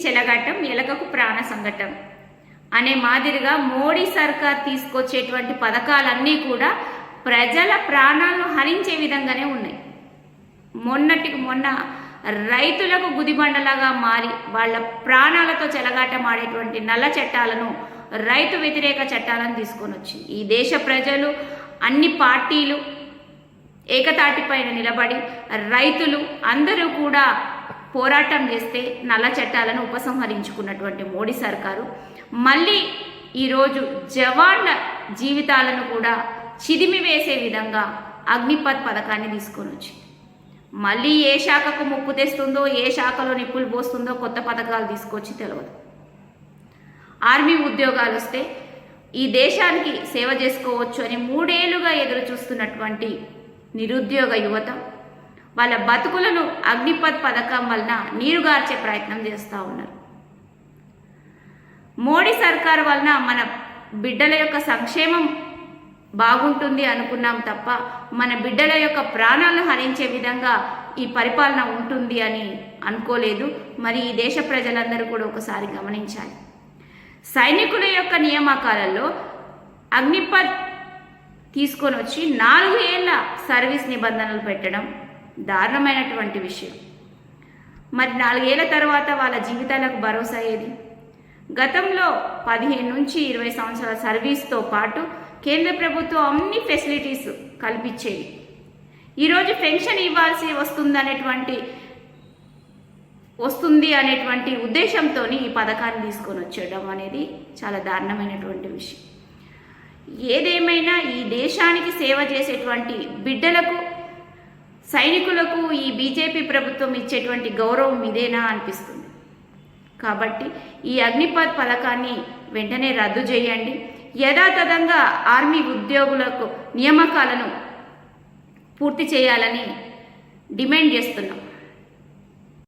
చెలగటం ఎలకకు ప్రాణ సంకటం అనే మాదిరిగా మోడీ సర్కార్ తీసుకొచ్చేటువంటి పథకాలన్నీ కూడా ప్రజల ప్రాణాలను హరించే విధంగానే ఉన్నాయి. మొన్నటికి మొన్న రైతులకు గుదిబండలాగా మారి వాళ్ళ ప్రాణాలతో చెలగాటమాడేటువంటి నల్ల చట్టాలను, రైతు వ్యతిరేక చట్టాలను తీసుకొని వచ్చి ఈ దేశ ప్రజలు, అన్ని పార్టీలు ఏకతాటిపైన నిలబడి రైతులు అందరూ కూడా పోరాటం చేస్తే నల్ల చట్టాలను ఉపసంహరించుకున్నటువంటి మోడీ సర్కారు మళ్ళీ ఈరోజు జవాన్ల జీవితాలను కూడా చిదిమి వేసే విధంగా అగ్నిపథ్ పథకాన్ని తీసుకొని వచ్చింది. మళ్ళీ ఏ శాఖకు ముప్పు తెస్తుందో, ఏ శాఖలో నిప్పులు పోస్తుందో కొత్త పథకాలు తీసుకొచ్చి తెలియదు. ఆర్మీ ఉద్యోగాలు వస్తే ఈ దేశానికి సేవ చేసుకోవచ్చు అని 3 ఏళ్లుగా ఎదురు చూస్తున్నటువంటి నిరుద్యోగ యువత వాళ్ళ బతుకులను అగ్నిపథ్ పథకం వలన నీరుగార్చే ప్రయత్నం చేస్తూ ఉన్నారు. మోడీ సర్కారు వలన మన బిడ్డల యొక్క సంక్షేమం బాగుంటుంది అనుకున్నాం తప్ప మన బిడ్డల యొక్క ప్రాణాలను హరించే విధంగా ఈ పరిపాలన ఉంటుంది అని అనుకోలేదు. మరి ఈ దేశ ప్రజలందరూ కూడా ఒకసారి గమనించాలి. సైనికుల యొక్క నియామకాలలో అగ్నిపథ్ తీసుకొని వచ్చి 4 ఏళ్ల సర్వీస్ నిబంధనలు పెట్టడం దారుణమైనటువంటి విషయం. మరి 4 ఏళ్ల తర్వాత వాళ్ళ జీవితాలకు భరోసా ఏది? గతంలో 15 నుంచి 20 సంవత్సరాల సర్వీస్తో పాటు కేంద్ర ప్రభుత్వం అన్ని ఫెసిలిటీస్ కల్పించేవి. ఈరోజు పెన్షన్ ఇవ్వాల్సి వస్తుంది అనేటువంటి ఉద్దేశంతో ఈ పథకాన్ని తీసుకొని వచ్చేయడం అనేది చాలా దారుణమైనటువంటి విషయం. ఏదేమైనా ఈ దేశానికి సేవ చేసేటువంటి బిడ్డలకు, సైనికులకు ఈ బీజేపీ ప్రభుత్వం ఇచ్చేటువంటి గౌరవం ఇదేనా అనిపిస్తుంది. కాబట్టి ఈ అగ్నిపథ్ పథకాన్ని వెంటనే రద్దు చేయండి. యథాతథంగా ఆర్మీ ఉద్యోగులకు నియామకాలను పూర్తి చేయాలని డిమాండ్ చేస్తున్నాం.